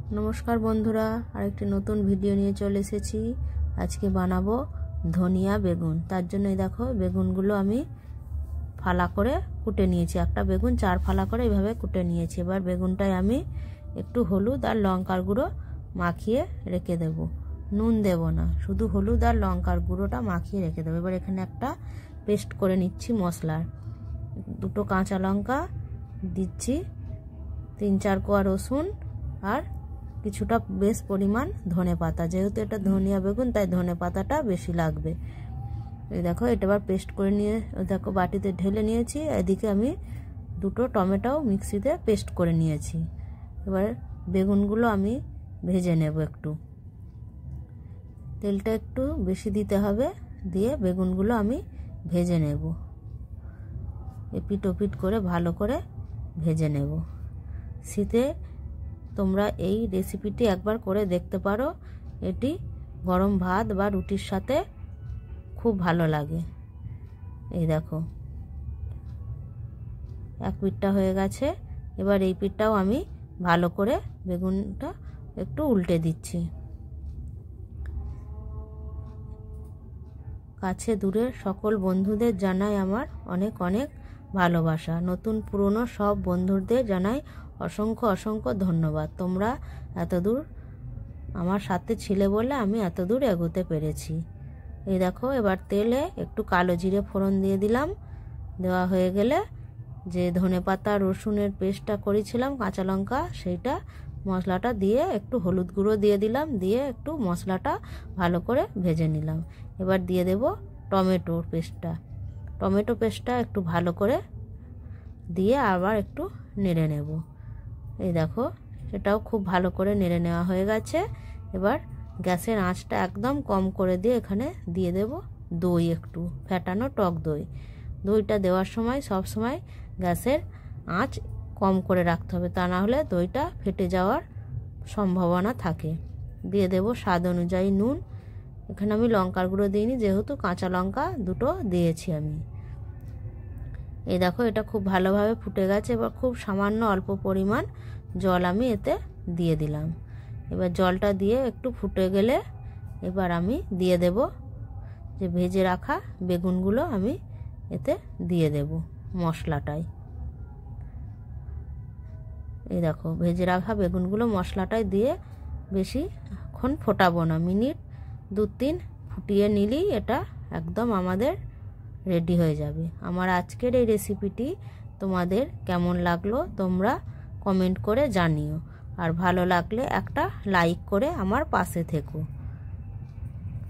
नमस्कार बंधुरा आरेकटी नतून भिडियो निये चले एसेछि। आज के बानाबो धनिया बेगुन। तार जन्य देखो बेगुनगुलो आमी फाला करे कुटे निয়েছি। একটা বেগুন 4 ফালা করে এইভাবে কুটে নিয়েছি। এবার বেগুনটাই আমি একটু হলুদ আর লঙ্কার গুঁড়ো মাখিয়ে রেখে দেব। নুন দেব না, শুধু হলুদ আর লঙ্কার গুঁড়োটা মাখিয়ে রেখে দেব। এবার এখানে একটা পেস্ট করে নিচ্ছি মশলার। দুটো কাঁচা লঙ্কা দিচ্ছি, 3-4 কোয়া রসুন আর কিছুটা বেশ পরিমাণ ধনে পাতা। যেহেতু এটা ধনিয়া বেগুন তাই ধনে পাতাটা বেশি লাগবে। এই দেখো এটা এবার পেস্ট করে নিয়ে দেখো বাটিতে ঢেলে নিয়েছি। এদিকে আমি দুটো টমেটো মিক্সিতে পেস্ট করে নিয়েছি। এবার বেগুনগুলো আমি ভেজে নেব। একটু তেলটা একটু বেশি দিতে হবে, দিয়ে বেগুনগুলো আমি ভেজে নেব। এপিট ওপিট করে ভালো করে ভেজে নেব। শীতে তোমরা এই রেসিপিটি একবার করে দেখতে পারো। এটি গরম ভাত বা রুটির সাথে খুব ভালো লাগে। এই দেখো এক পিঠটা হয়ে গেছে। এবার এই পিঠটাও আমি ভালো করে বেগুনটা একটু উল্টে দিচ্ছি। কাছে দূরের সকল বন্ধুদের জানাই আমার অনেক অনেক ভালোবাসা। নতুন পুরনো সব বন্ধুদের জানাই অসংখ্য অসংখ্য ধন্যবাদ। তোমরা এতদূর আমার সাথে ছিলে বলে আমি এতদূর এগোতে পেরেছি। এই দেখো এবার তেলে একটু কালো জিরে ফোড়ন দিয়ে দিলাম। দেওয়া হয়ে গেলে যে ধনেপাতা রসুনের পেস্টটা করেছিলাম কাঁচা লঙ্কা, সেইটা মশলাটা দিয়ে একটু হলুদ গুঁড়ো দিয়ে দিলাম, দিয়ে একটু মশলাটা ভালো করে ভেজে নিলাম। এবার দিয়ে দেব টমেটোর পেস্টটা। টমেটো পেস্টটা একটু ভালো করে দিয়ে আবার একটু নেড়ে নেব। এই দেখো সেটাও খুব ভালো করে নেড়ে নেওয়া হয়ে গেছে। এবার গ্যাসের আঁচটা একদম কম করে দিয়ে এখানে দিয়ে দেব দই, একটু ফেটানো টক দই। দইটা দেওয়ার সময় সব সময় গ্যাসের আঁচ কম করে রাখতে হবে, তা না হলে দইটা ফেটে যাওয়ার সম্ভাবনা থাকে। দিয়ে দেব স্বাদ অনুযায়ী নুন। এখানে আমি লঙ্কার গুঁড়ো দিইনি, যেহেতু কাঁচা লঙ্কা দুটো দিয়েছি আমি। এই দেখো এটা খুব ভালোভাবে ফুটে গেছে। এবার খুব সামান্য অল্প পরিমাণ জল আমি এতে দিয়ে দিলাম। এবার জলটা দিয়ে একটু ফুটে গেলে এবার আমি দিয়ে দেব যে ভেজে রাখা বেগুনগুলো আমি এতে দিয়ে দেব মশলাটায়। এই দেখো ভেজে রাখা বেগুনগুলো মশলাটায় দিয়ে বেশিক্ষণ ফোটাবো না, মিনিট 2-3 ফুটিয়ে নিলেই এটা একদম আমাদের রেডি হয়ে যাবে। আমার আজকের এই রেসিপিটি তোমাদের কেমন লাগলো তোমরা কমেন্ট করে জানিও। আর ভালো লাগলে একটা লাইক করে আমার পাশে থেকো।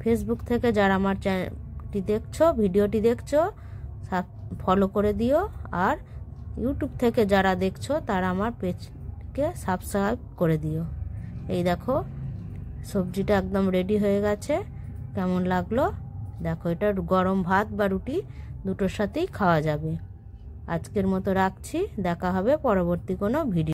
ফেসবুক থেকে যারা আমার চ্যানেলটি দেখছো, ভিডিওটি দেখছো, ফলো করে দিও। আর ইউটিউব থেকে যারা দেখছো তারা আমার পেজকে সাবস্ক্রাইব করে দিও। এই দেখো সবজিটা একদম রেডি হয়ে গেছে। কেমন লাগলো দেখো। এটা গরম ভাত বা রুটি দুটোর সাথেই খাওয়া যাবে। আজকের মতো রাখছি, দেখা হবে পরবর্তী কোনো ভিডিও।